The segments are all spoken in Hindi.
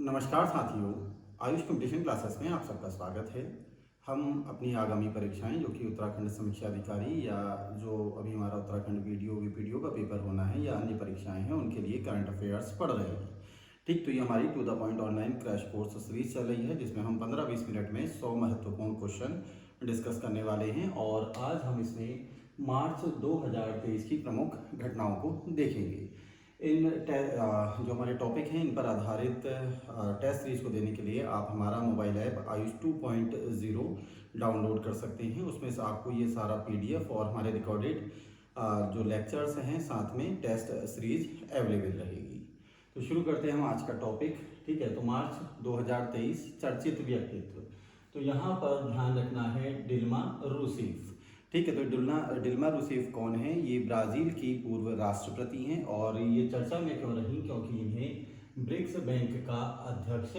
नमस्कार साथियों, आयुष कंपटीशन क्लासेस में आप सबका स्वागत है। हम अपनी आगामी परीक्षाएं जो कि उत्तराखंड समीक्षा अधिकारी या जो अभी हमारा उत्तराखंड वीडियो वीपीडीओ का पेपर होना है या अन्य परीक्षाएं हैं उनके लिए करंट अफेयर्स पढ़ रहे हैं। ठीक, तो ये हमारी to the point online crash course series चल रही है जिसमें हम 15-20 मिनट में 100 महत्वपूर्ण क्वेश्चन डिस्कस करने वाले हैं और आज हम इसमें मार्च 2023 की प्रमुख घटनाओं को देखेंगे। जो हमारे टॉपिक हैं इन पर आधारित टेस्ट सीरीज को देने के लिए आप हमारा मोबाइल ऐप आयुष 2.0 डाउनलोड कर सकते हैं। उसमें से आपको ये सारा पीडीएफ और हमारे रिकॉर्डेड जो लेक्चर्स हैं साथ में टेस्ट सीरीज अवेलेबल रहेगी। तो शुरू करते हैं हम आज का टॉपिक। ठीक है, तो मार्च 2023 चर्चित व्यक्तित्व। तो यहाँ पर ध्यान रखना है डिल्मा रूसेफ। ठीक है, तो डिल्मा रूसेफ कौन है? ये ब्राज़ील की पूर्व राष्ट्रपति हैं और ये चर्चा में क्यों रही? क्योंकि इन्हें ब्रिक्स बैंक का अध्यक्ष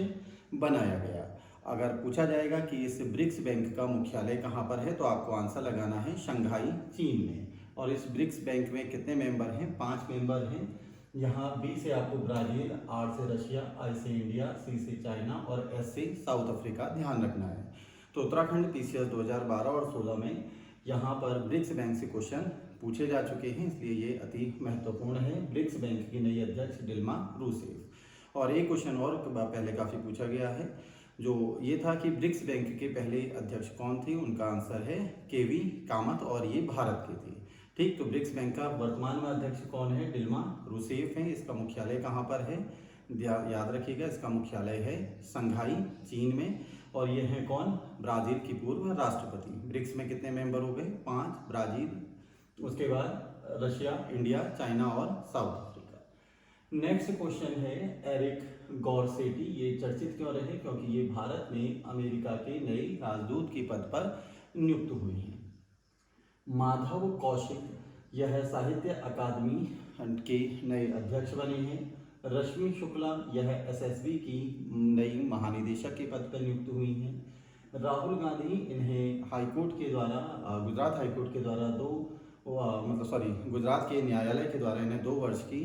बनाया गया। अगर पूछा जाएगा कि इस ब्रिक्स बैंक का मुख्यालय कहाँ पर है तो आपको आंसर लगाना है शंघाई, चीन में। और इस ब्रिक्स बैंक में कितने मेंबर हैं? 5 मेंबर हैं। यहाँ बी से आपको ब्राज़ील, आर से रशिया, आई से इंडिया, सी से चाइना और एस से साउथ अफ्रीका ध्यान रखना है। तो उत्तराखंड पीसीएस 2012 और 16 में यहाँ पर ब्रिक्स बैंक से क्वेश्चन पूछे जा चुके हैं, इसलिए ये अति महत्वपूर्ण है। ब्रिक्स बैंक की नई अध्यक्ष डिल्मा रूसेफ। और एक क्वेश्चन और पहले काफ़ी पूछा गया है जो ये था कि ब्रिक्स बैंक के पहले अध्यक्ष कौन थे? उनका आंसर है केवी कामत और ये भारत के थे। ठीक, तो ब्रिक्स बैंक का वर्तमान में अध्यक्ष कौन है? डिल्मा रूसेफ है। इसका मुख्यालय कहाँ पर है? याद रखिएगा, इसका मुख्यालय है शंघाई, चीन में। और ये हैं कौन? ब्राज़ील की पूर्व राष्ट्रपति। ब्रिक्स में कितने मेंबर हो गए? 5। ब्राज़ील, उसके बाद रशिया, इंडिया, चाइना और साउथ अफ्रीका। नेक्स्ट क्वेश्चन है एरिक गॉरसेटी। ये चर्चित क्यों रहे? क्योंकि ये भारत में अमेरिका के नए राजदूत के पद पर नियुक्त हुए हैं। माधव कौशिक, यह साहित्य अकादमी के नए अध्यक्ष बने हैं। रश्मि शुक्ला, यह एसएसबी की नई महानिदेशक के पद पर नियुक्त हुई हैं। राहुल गांधी, इन्हें हाईकोर्ट के द्वारा गुजरात हाईकोर्ट के द्वारा गुजरात के न्यायालय के द्वारा इन्हें 2 वर्ष की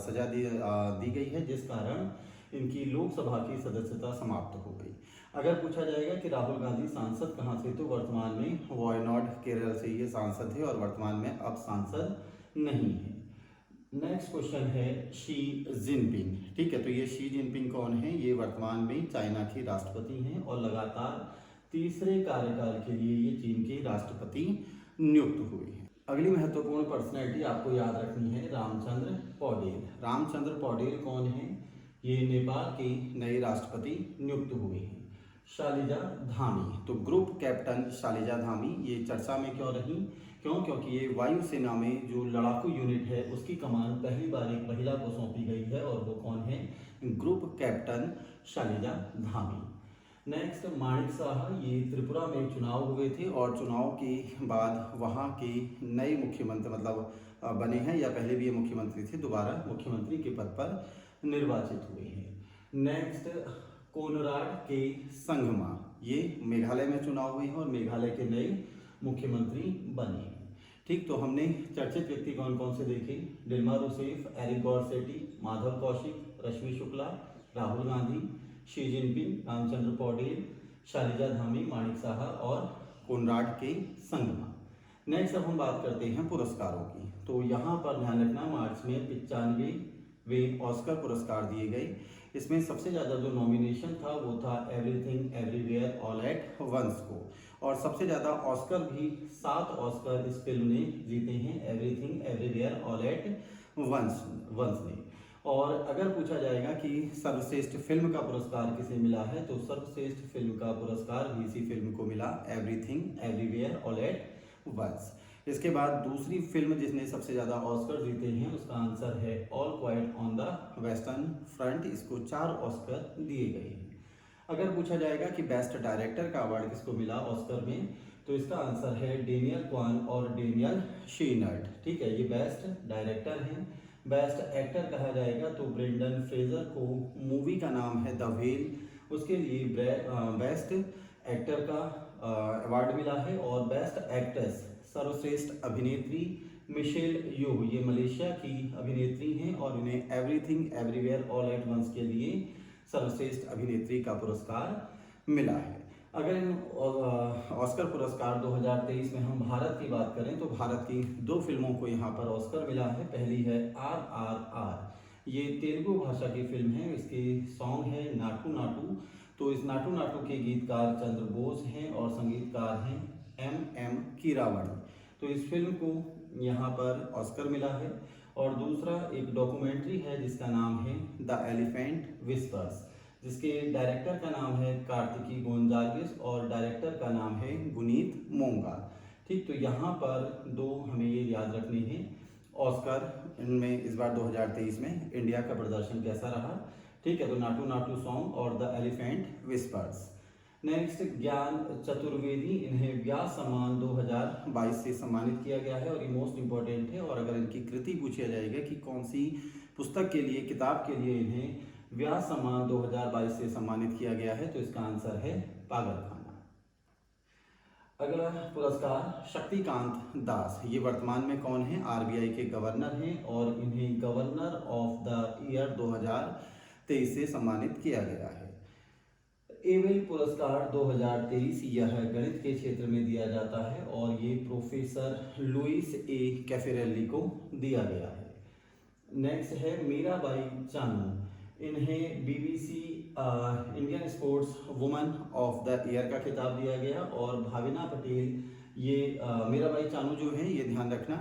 सजा दी गई है, जिस कारण इनकी लोकसभा की सदस्यता समाप्त हो गई। अगर पूछा जाएगा कि राहुल गांधी सांसद कहाँ से, तो वर्तमान में वायनाड केरल से ये सांसद है और वर्तमान में अब सांसद नहीं है। नेक्स्ट क्वेश्चन है शी जिनपिंग। ठीक है, तो ये शी जिनपिंग कौन है? ये वर्तमान में चाइना के राष्ट्रपति हैं और लगातार तीसरे कार्यकाल के लिए ये चीन के राष्ट्रपति नियुक्त हुए हैं। अगली महत्वपूर्ण पर्सनैलिटी आपको याद रखनी है रामचंद्र पौडेल। रामचंद्र पौडेल कौन है? ये नेपाल के नए राष्ट्रपति नियुक्त हुए हैं। शालिजा धामी, तो ग्रुप कैप्टन शालिजा धामी ये चर्चा में क्यों रही? क्यों? क्योंकि ये वायुसेना में जो लड़ाकू यूनिट है उसकी कमान पहली बार एक महिला को सौंपी गई है और वो कौन है? Group captain Shaliza Dhami. Next Manik Saha, ये त्रिपुरा में चुनाव हुए थे और चुनाव के बाद वहाँ के नए मुख्यमंत्री बने हैं या पहले भी ये मुख्यमंत्री थे, दोबारा मुख्यमंत्री के पद पर निर्वाचित हुए हैं। नेक्स्ट कोनराड के संगमा, ये मेघालय में चुनाव हुए हैं और मेघालय के नए मुख्यमंत्री बने हैं। ठीक, तो हमने चर्चित व्यक्ति कौन कौन से देखे? Dilma Rousseff, Eric Garcetti, Madhav Kaushik, Rashmi Shukla, Rahul Gandhi, Xi Jinping, Ramchandra Paudel, Shaliza Dhami, Manik Saha और कोनराड के संगमा। नेक्स्ट अब हम बात करते हैं पुरस्कारों की। तो यहाँ पर ध्यान रखना, मार्च में 95वें ऑस्कर पुरस्कार दिए गए। इसमें सबसे ज़्यादा जो नॉमिनेशन था वो था Everything everywhere all at Once को, और सबसे ज़्यादा ऑस्कर भी 7 ऑस्कर इस फिल्म ने जीते हैं, everything everywhere all at once ने। और अगर पूछा जाएगा कि सर्वश्रेष्ठ फिल्म का पुरस्कार किसे मिला है, तो सर्वश्रेष्ठ फिल्म का पुरस्कार भी इसी फिल्म को मिला, everything everywhere all at once. इसके बाद दूसरी फिल्म जिसने सबसे ज़्यादा ऑस्कर जीते हैं उसका आंसर है all quite on the western front. इसको 4 ऑस्कर दिए गए हैं। अगर पूछा जाएगा कि बेस्ट डायरेक्टर का अवार्ड किसको मिला ऑस्कर में, तो इसका आंसर है डेनियल क्वान और डेनियल शेनर्ड। ठीक है, ये बेस्ट डायरेक्टर हैं। बेस्ट एक्टर कहा जाएगा तो ब्रेंडन फ्रेजर को मूवी का नाम है द व्हेल, उसके लिए बेस्ट एक्टर का अवार्ड मिला है। और बेस्ट एक्ट्रेस सर्वश्रेष्ठ अभिनेत्री मिशेल यो, ये मलेशिया की अभिनेत्री हैं और उन्हें everything everywhere all at once के लिए सर्वश्रेष्ठ अभिनेत्री का पुरस्कार मिला है। अगर इन ऑस्कर पुरस्कार 2023 में हम भारत की बात करें तो भारत की 2 फिल्मों को यहाँ पर ऑस्कर मिला है। पहली है RRR, ये तेलुगु भाषा की फिल्म है, इसके सॉन्ग है नाटू नाटू। तो इस नाटू नाटू के गीतकार चंद्र बोस हैं और संगीतकार हैं MM कीरावाणी। तो इस फिल्म को यहाँ पर ऑस्कर मिला है। और दूसरा एक डॉक्यूमेंट्री है जिसका नाम है द एलिफेंट विस्पर्स, जिसके डायरेक्टर का नाम है कार्तिकी गोंजाल्विस और डायरेक्टर का नाम है गुनीत मोंगा। ठीक, तो यहाँ पर 2 हमें ये याद रखने हैं ऑस्कर इनमें इस बार 2023 में इंडिया का प्रदर्शन कैसा रहा। ठीक है, तो नाटू नाटू सॉन्ग और द एलिफेंट विस्पर्स। नेक्स्ट, ज्ञान चतुर्वेदी, इन्हें व्यास सम्मान 2022 से सम्मानित किया गया है और ये मोस्ट इम्पोर्टेंट है। और अगर इनकी कृति पूछा जाएगा कि कौन सी पुस्तक के लिए, किताब के लिए इन्हें व्यास सम्मान 2022 से सम्मानित किया गया है, तो इसका आंसर है पागलखाना। अगला पुरस्कार शक्तिकांत दास, ये वर्तमान में कौन है? RBI के गवर्नर हैं और इन्हें गवर्नर ऑफ द ईयर 2023 से सम्मानित किया गया है। एबेल पुरस्कार 2023 यह गणित के क्षेत्र में दिया जाता है और ये प्रोफेसर लुइस A कैफेरेल्ली को दिया गया है। नेक्स्ट है मीराबाई चानू, इन्हें BBC Indian sports woman of the year का खिताब दिया गया। और भाविना पटेल, ये मीराबाई चानू जो है, ये ध्यान रखना,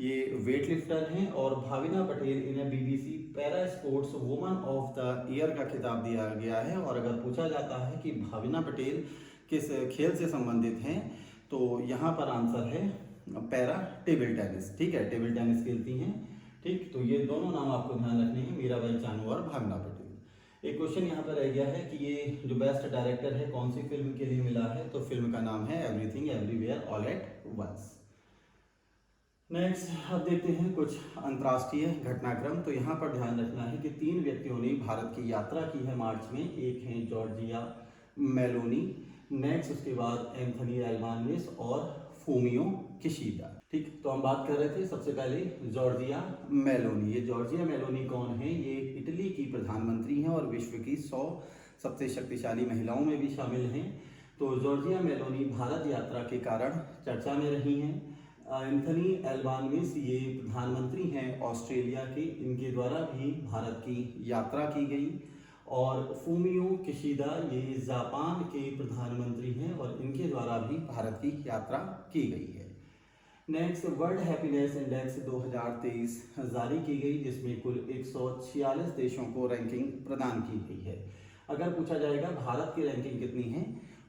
ये वेट लिफ्टर हैं और भाविना पटेल इन्हें BBC para sports woman of the year का खिताब दिया गया है। और अगर पूछा जाता है कि भाविना पटेल किस खेल से संबंधित हैं, तो यहाँ पर आंसर है पैरा टेबल टेनिस। ठीक है, टेबल टेनिस खेलती हैं। ठीक, तो ये दोनों नाम आपको ध्यान रखने हैं, मीराबाई चानू और भाविना पटेल। एक क्वेश्चन यहाँ पर रह गया है कि ये जो बेस्ट डायरेक्टर है कौन सी फिल्म के लिए मिला है, तो फिल्म का नाम है everything everywhere all at once. Next, अब देखते हैं कुछ अंतर्राष्ट्रीय घटनाक्रम। तो यहाँ पर ध्यान रखना है कि 3 व्यक्तियों ने भारत की यात्रा की है मार्च में। एक हैं जॉर्जिया मेलोनी, नेक्स्ट उसके बाद एंथनी एल्बानीज और फूमियो किशिडा। ठीक, तो हम बात कर रहे थे सबसे पहले जॉर्जिया मेलोनी। ये जॉर्जिया मेलोनी कौन है? ये इटली की प्रधानमंत्री हैं और विश्व की 100 सबसे शक्तिशाली महिलाओं में भी शामिल हैं। तो जॉर्जिया मेलोनी भारत यात्रा के कारण चर्चा में रही हैं। एंथनी एल्बानीज, ये प्रधानमंत्री हैं ऑस्ट्रेलिया के, इनके द्वारा भी भारत की यात्रा की गई। और फूमियो किशिडा, ये जापान के प्रधानमंत्री हैं और इनके द्वारा भी भारत की यात्रा की गई है। नेक्स्ट, वर्ल्ड हैप्पीनेस इंडेक्स 2023 जारी की गई, जिसमें कुल 146 देशों को रैंकिंग प्रदान की गई है। अगर पूछा जाएगा भारत की रैंकिंग कितनी है,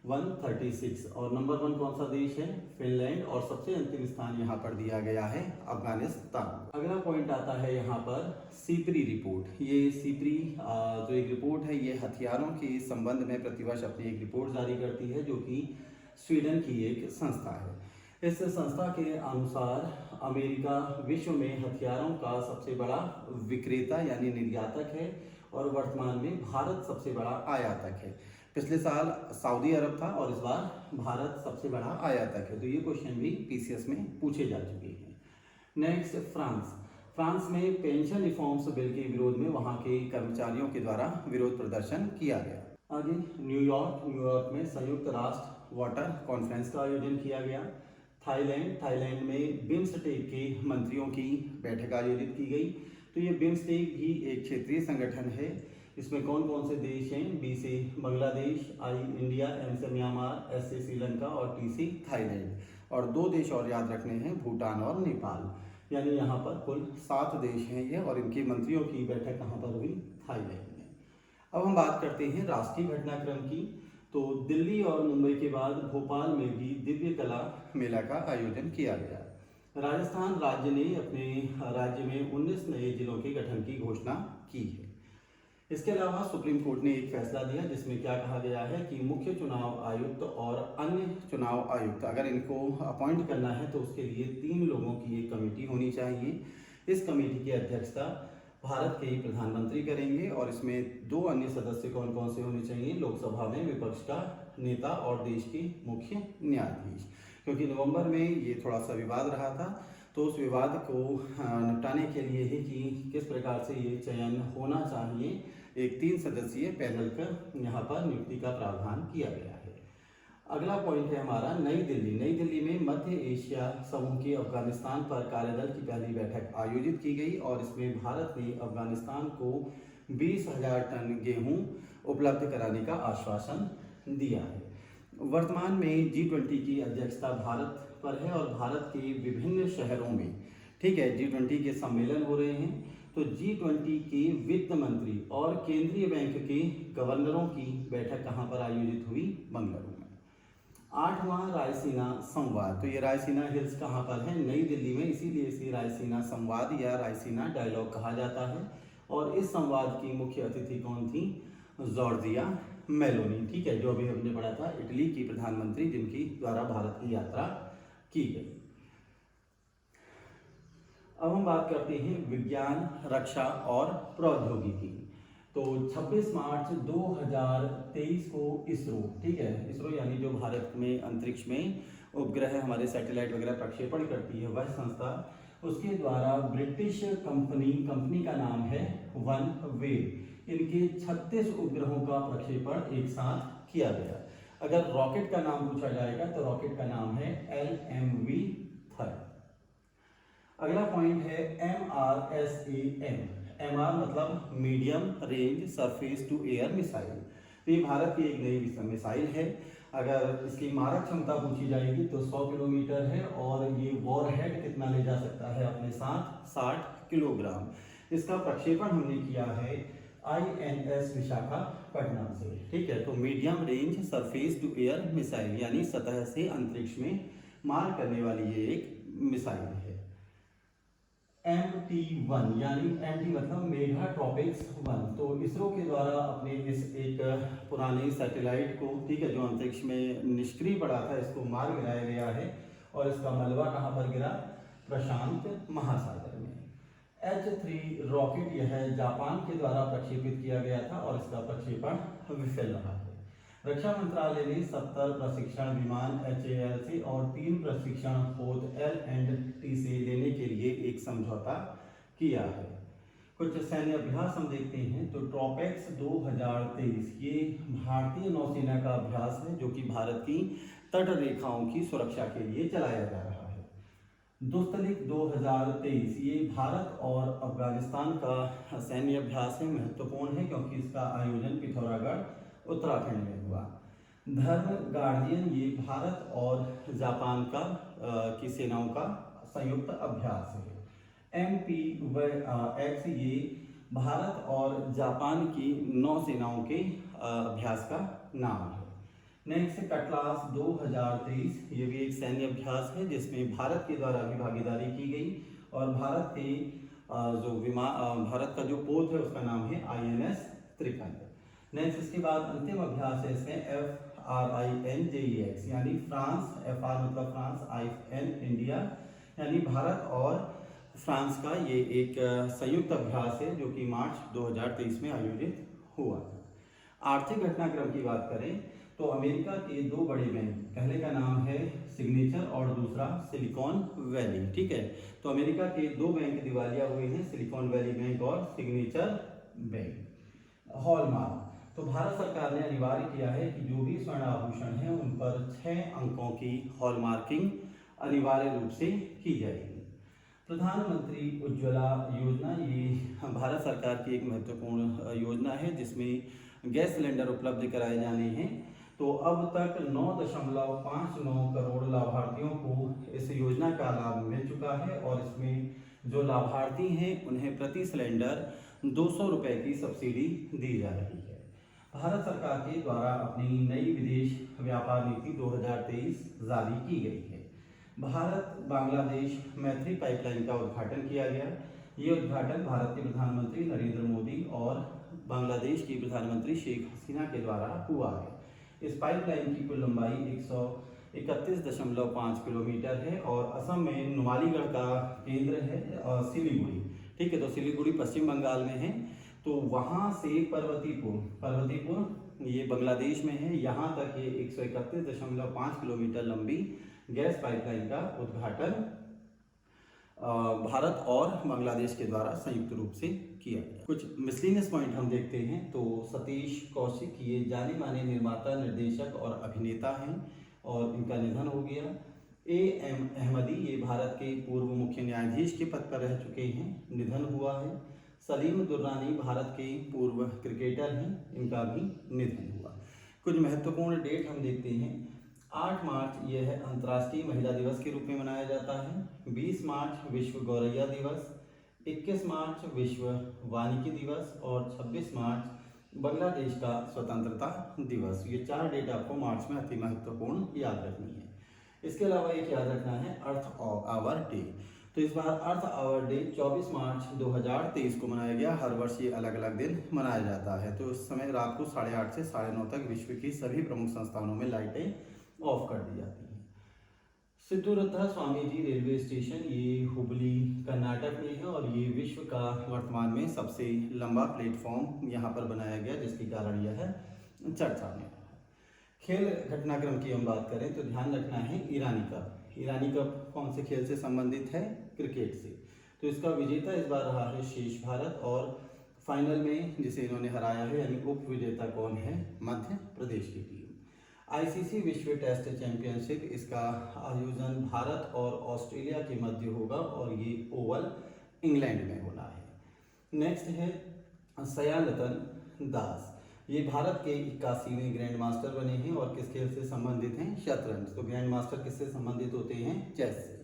136। और नंबर 1 कौन सा देश है? फिनलैंड। और सबसे अंतिम स्थान यहाँ पर दिया गया है अफगानिस्तान। अगला पॉइंट आता है यहाँ पर सीपरी रिपोर्ट। ये सीपरी जो एक रिपोर्ट है, ये हथियारों के संबंध में प्रतिवर्ष अपनी एक रिपोर्ट जारी करती है, जो कि स्वीडन की एक संस्था है। इस संस्था के अनुसार अमेरिका विश्व में हथियारों का सबसे बड़ा विक्रेता यानी निर्यातक है और वर्तमान में भारत सबसे बड़ा आयातक है। पिछले साल सऊदी अरब था और इस बार भारत सबसे बड़ा आयातक है। तो ये क्वेश्चन भी PCS में पूछे जा चुके हैं। नेक्स्ट, फ्रांस में पेंशन रिफॉर्म्स बिल के विरोध में वहां के कर्मचारियों के द्वारा विरोध प्रदर्शन किया गया। आगे न्यूयॉर्क में संयुक्त राष्ट्र वाटर कॉन्फ्रेंस का आयोजन किया गया। थाईलैंड में बिम्सटेक के मंत्रियों की बैठक आयोजित की गई। तो ये बिम्सटेक भी एक क्षेत्रीय संगठन है। इसमें कौन कौन से देश हैं? B से बांग्लादेश, I इंडिया, M से म्यांमार, S से श्रीलंका और T से थाईलैंड। और 2 देश और याद रखने हैं, भूटान और नेपाल। यानी यहाँ पर कुल 7 देश हैं ये, और इनके मंत्रियों की बैठक कहाँ पर हुई? थाईलैंड में। अब हम बात करते हैं राष्ट्रीय घटनाक्रम की। तो दिल्ली और मुंबई के बाद भोपाल में भी दिव्य कला मेला का आयोजन किया गया। राजस्थान राज्य ने अपने राज्य में 19 नए जिलों के गठन की घोषणा की है। इसके अलावा सुप्रीम कोर्ट ने एक फैसला दिया जिसमें क्या कहा गया है कि मुख्य चुनाव आयुक्त और अन्य चुनाव आयुक्त अगर इनको अपॉइंट करना है तो उसके लिए 3 लोगों की एक कमेटी होनी चाहिए। इस कमेटी की अध्यक्षता भारत के प्रधानमंत्री करेंगे और इसमें 2 अन्य सदस्य कौन कौन से होने चाहिए? लोकसभा में विपक्ष का नेता और देश के मुख्य न्यायाधीश। क्योंकि नवंबर में ये थोड़ा सा विवाद रहा था, तो उस विवाद को निपटाने के लिए ही कि किस प्रकार से ये चयन होना चाहिए, एक 3 सदस्यीय पैनल का यहाँ पर नियुक्ति का प्रावधान किया गया है। अगला पॉइंट है हमारा नई दिल्ली। नई दिल्ली में मध्य एशिया समूह की अफगानिस्तान पर कार्यदल की पहली बैठक आयोजित की गई और इसमें भारत ने अफगानिस्तान को 20,000 टन गेहूं उपलब्ध कराने का आश्वासन दिया है। वर्तमान में G20 की अध्यक्षता भारत पर है और भारत के विभिन्न शहरों में, ठीक है, G20 के सम्मेलन हो रहे हैं। तो G20 के वित्त मंत्री और केंद्रीय बैंक के गवर्नरों की बैठक कहाँ पर आयोजित हुई? बंगलुरु में। 8वां रायसीना संवाद। तो ये रायसीना हिल्स कहाँ पर है? नई दिल्ली में, इसीलिए इसे रायसीना संवाद या रायसीना डायलॉग कहा जाता है। और इस संवाद की मुख्य अतिथि कौन थी? जॉर्जिया मेलोनी, ठीक है, जो अभी हमने पढ़ा था, इटली की प्रधानमंत्री जिनकी द्वारा भारत की यात्रा की गई। अब हम बात करते हैं विज्ञान, रक्षा और प्रौद्योगिकी। तो 26 मार्च 2023 को इसरो, ठीक है, इसरो यानी जो भारत में अंतरिक्ष में उपग्रह हमारे सैटेलाइट वगैरह प्रक्षेपण करती है वह संस्था, उसके द्वारा ब्रिटिश कंपनी का नाम है OneWeb, इनके 36 उपग्रहों का प्रक्षेपण एक साथ किया गया। अगर रॉकेट का नाम पूछा जाएगा तो रॉकेट का नाम है LMV थर। अगला पॉइंट है MRSAM। MR मतलब medium range surface to air missile. तो ये भारत की एक नई मिसाइल है। अगर इसकी मारक क्षमता पूछी जाएगी तो 100 किलोमीटर है और ये वॉरहेड कितना ले जा सकता है अपने साथ? 60 किलोग्राम। इसका प्रक्षेपण हमने किया है INS विशाखापट्टनम से, ठीक है। तो medium range surface to air missile यानी सतह से अंतरिक्ष में मार करने वाली ये एक मिसाइल है। MT1 यानी MT मतलब मेगाट्रॉपिक्स 1। तो इसरो के द्वारा अपने इस एक पुराने सैटेलाइट को, ठीक है, जो अंतरिक्ष में निष्क्रिय पड़ा था, इसको मार गिराया गया है और इसका मलबा कहाँ पर गिरा? प्रशांत महासागर में। H3 रॉकेट यह जापान के द्वारा प्रक्षेपित किया गया था और इसका प्रक्षेपण विफल रहा है। रक्षा मंत्रालय ने 70 प्रशिक्षण विमान HAL से और 3 प्रशिक्षण पोत L&T से लेने के लिए एक समझौता किया है। कुछ सैन्य अभ्यास हम देखते हैं। तो ट्रॉपेक्स 2023 ये भारतीय नौसेना का अभ्यास है जो कि भारत की तट रेखाओं की सुरक्षा के लिए चलाया जा रहा है। दुस्तलिक 2023 ये भारत और अफगानिस्तान का सैन्य अभ्यास है, महत्वपूर्ण है क्योंकि इसका आयोजन पिथौरागढ़ उत्तराखंड में हुआ। धर्म गार्डियन ये भारत और जापान की सेनाओं का संयुक्त अभ्यास है। MPX ये भारत और जापान की नौसेनाओं के अभ्यास का नाम है। नेक्स्ट कटलास 2023 ये भी एक सैन्य अभ्यास है जिसमें भारत के द्वारा भी भागीदारी की गई और भारत के भारत का जो पोत है उसका नाम है INS त्रिकंड। नेक्स्ट इसके बाद अंतिम अभ्यास है इसमें FRINJEX यानी फ्रांस, FR मतलब फ्रांस, IN इंडिया यानी भारत और फ्रांस का ये एक संयुक्त अभ्यास है जो कि मार्च 2023 में आयोजित हुआ था। आर्थिक घटनाक्रम की बात करें तो अमेरिका के 2 बड़े बैंक, पहले का नाम है सिग्नेचर और दूसरा सिलिकॉन वैली, ठीक है। तो अमेरिका के 2 बैंक दिवालिया हुए हैं, सिलिकॉन वैली बैंक और सिग्नेचर बैंक। हॉलमार्क, तो भारत सरकार ने अनिवार्य किया है कि जो भी स्वर्ण आभूषण है उन पर 6 अंकों की हॉलमार्किंग अनिवार्य रूप से की जाएगी। प्रधानमंत्री उज्ज्वला योजना ये भारत सरकार की एक महत्वपूर्ण योजना है जिसमें गैस सिलेंडर उपलब्ध कराए जाने हैं। तो अब तक 9.59 करोड़ लाभार्थियों को इस योजना का लाभ मिल चुका है और इसमें जो लाभार्थी हैं उन्हें प्रति सिलेंडर 200 रुपये की सब्सिडी दी जा रही है। भारत सरकार के द्वारा अपनी नई विदेश व्यापार नीति 2023 जारी की गई है। भारत बांग्लादेश मैत्री पाइपलाइन का उद्घाटन किया गया। ये उद्घाटन भारत के प्रधानमंत्री नरेंद्र मोदी और बांग्लादेश की प्रधानमंत्री शेख हसीना के द्वारा हुआ है। इस पाइपलाइन की कुल लंबाई 131.5 किलोमीटर है और असम में नुमालीगढ़ का केंद्र है सिलीगुड़ी, ठीक है। तो सिलीगुड़ी पश्चिम बंगाल में है। तो वहाँ से पर्वतीपुर ये बांग्लादेश में है, यहाँ तक ये 131.5 किलोमीटर लंबी गैस पाइपलाइन का उद्घाटन भारत और बांग्लादेश के द्वारा संयुक्त रूप से किया किया गया। कुछ मिसलिनियस पॉइंट हम देखते हैं तो सतीश कौशिक ये जाने माने निर्माता, निर्देशक और अभिनेता हैं और इनका निधन हो गया। A.M. अहमदी ये भारत के पूर्व मुख्य न्यायाधीश के पद पर रह चुके हैं, निधन हुआ है। सलीम दुर्रानी भारत के पूर्व क्रिकेटर हैं, इनका भी निधन हुआ। कुछ महत्वपूर्ण डेट हम देखते हैं। 8 मार्च यह है अंतर्राष्ट्रीय महिला दिवस के रूप में मनाया जाता है। 20 मार्च विश्व गौरैया दिवस, 21 मार्च विश्व वानिकी दिवस और 26 मार्च बांग्लादेश का स्वतंत्रता दिवस। ये 4 डेट आपको मार्च में अति महत्वपूर्ण याद रखनी है। इसके अलावा एक याद रखना है अर्थ आवर डे। तो इस बार अर्थ आवर डे 24 मार्च 2023 को मनाया गया। हर वर्ष ये अलग अलग दिन मनाया जाता है। तो उस समय रात को 8:30 से 9:30 तक विश्व की सभी प्रमुख संस्थानों में लाइटें ऑफ कर दी जाती हैं। सिद्धूरत्था स्वामी जी रेलवे स्टेशन ये हुबली कर्नाटक में है और ये विश्व का वर्तमान में सबसे लंबा प्लेटफॉर्म यहाँ पर बनाया गया, जिसके कारण यह चर्चा में। खेल घटनाक्रम की हम बात करें तो ध्यान रखना है ईरानी कप। ईरानी कप कौन से खेल से संबंधित है? क्रिकेट से। तो इसका विजेता इस बार रहा है शेष भारत और फाइनल में जिसे इन्होंने हराया है यानी उप विजेता कौन है? मध्य प्रदेश की टीम। आईसीसी विश्व टेस्ट चैंपियनशिप, इसका आयोजन भारत और ऑस्ट्रेलिया के मध्य होगा और ये ओवल इंग्लैंड में होना है। नेक्स्ट है सयालतन दास, ये भारत के 81वें ग्रैंड मास्टर बने हैं और किस खेल से संबंधित हैं? शतरंज। तो ग्रैंड मास्टर किससे संबंधित होते हैं? चेस से।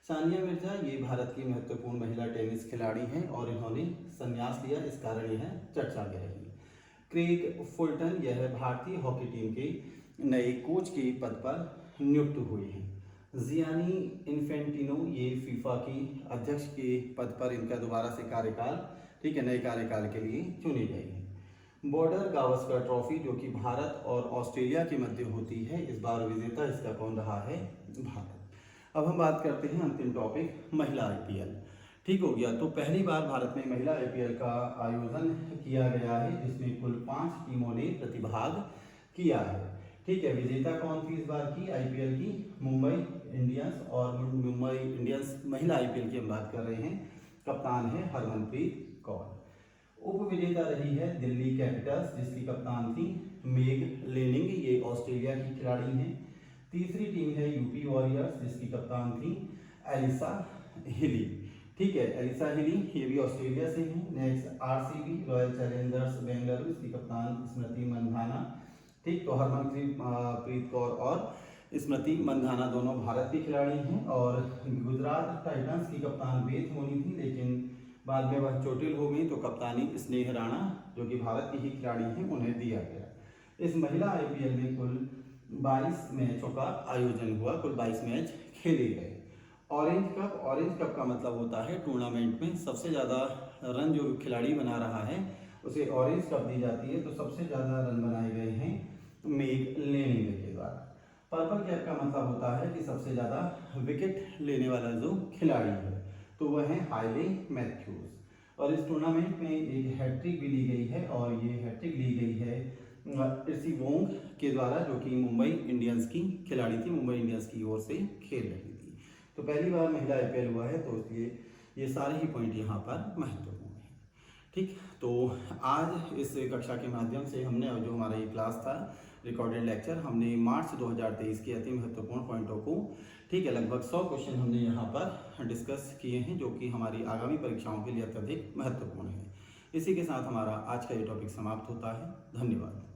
सानिया मिर्जा ये भारत की महत्वपूर्ण महिला टेनिस खिलाड़ी हैं और इन्होंने संन्यास लिया, इस कारण यह चर्चा में रही। क्रेग फुलटन यह भारतीय हॉकी टीम के नए कोच के पद पर नियुक्त हुए हैं। जियानी इन्फेंटिनो ये फीफा की अध्यक्ष के पद पर इनका दोबारा से कार्यकाल, ठीक है, नए कार्यकाल के लिए चुने गए हैं। बॉर्डर गावस्कर ट्रॉफी जो कि भारत और ऑस्ट्रेलिया के मध्य होती है, इस बार विजेता इसका कौन रहा है? भारत। अब हम बात करते हैं अंतिम टॉपिक, महिला आईपीएल। ठीक हो गया। तो पहली बार भारत में महिला आईपीएल का आयोजन किया गया है, जिसमें कुल 5 टीमों ने प्रतिभाग किया है। ठीक है, विजेता कौन थी इस बार की आईपीएल की? मुंबई इंडियंस। और मुंबई इंडियंस महिला आईपीएल की हम बात कर रहे हैं, कप्तान है हरमनप्रीत कौर। उप विजेता रही है दिल्ली कैपिटल्स, जिसकी कप्तान थी मेग लेनिंग, ये ऑस्ट्रेलिया की खिलाड़ी हैं। तीसरी टीम है यूपी वॉरियर्स, जिसकी कप्तान थी एलिसा हिली। ठीक है, एलिसा हिली ये भी ऑस्ट्रेलिया से हैं। Next RCB royal Challengers Bengaluru, इसकी कप्तान स्मृति मंधाना। ठीक, तो हरमनप्रीत कौर और स्मृति मंधाना दोनों भारत की खिलाड़ी हैं। और गुजरात टाइटंस की कप्तान वेद मोनी थी, लेकिन बाद में वह चोटिल हो गई, तो कप्तानी स्नेह राणा जो कि भारत की ही खिलाड़ी हैं उन्हें दिया गया। इस महिला आईपीएल में कुल 22 मैचों का आयोजन हुआ, कुल 22 मैच खेले गए। ऑरेंज कप का मतलब होता है टूर्नामेंट में सबसे ज़्यादा रन जो खिलाड़ी बना रहा है उसे ऑरेंज कप दी जाती है। तो सबसे ज़्यादा रन बनाए गए हैं मेग लेनिंग के द्वारा। पर्पल कैप का मतलब होता है कि सबसे ज़्यादा विकेट लेने वाला जो खिलाड़ी है, तो वह है हाइले मैथ्यूज। और इस टूर्नामेंट में एक हैट्रिक भी ली गई है और ये हैट्रिक ली गई है इर्सी वोंग के द्वारा, जो कि मुंबई इंडियंस की खिलाड़ी थी, मुंबई इंडियंस की ओर से खेल रही थी। तो पहली बार महिला आईपीएल हुआ है, तो इसलिए ये सारे ही पॉइंट यहाँ पर महत्वपूर्ण हैं। ठीक, तो आज इस कक्षा के माध्यम से हमने जो हमारा ये क्लास था रिकॉर्डेड लेक्चर, हमने मार्च 2023 के अति महत्वपूर्ण पॉइंटों को, ठीक है, लगभग 100 क्वेश्चन हमने यहाँ पर डिस्कस किए हैं, जो कि हमारी आगामी परीक्षाओं के लिए अत्यधिक महत्वपूर्ण है। इसी के साथ हमारा आज का ये टॉपिक समाप्त होता है। धन्यवाद।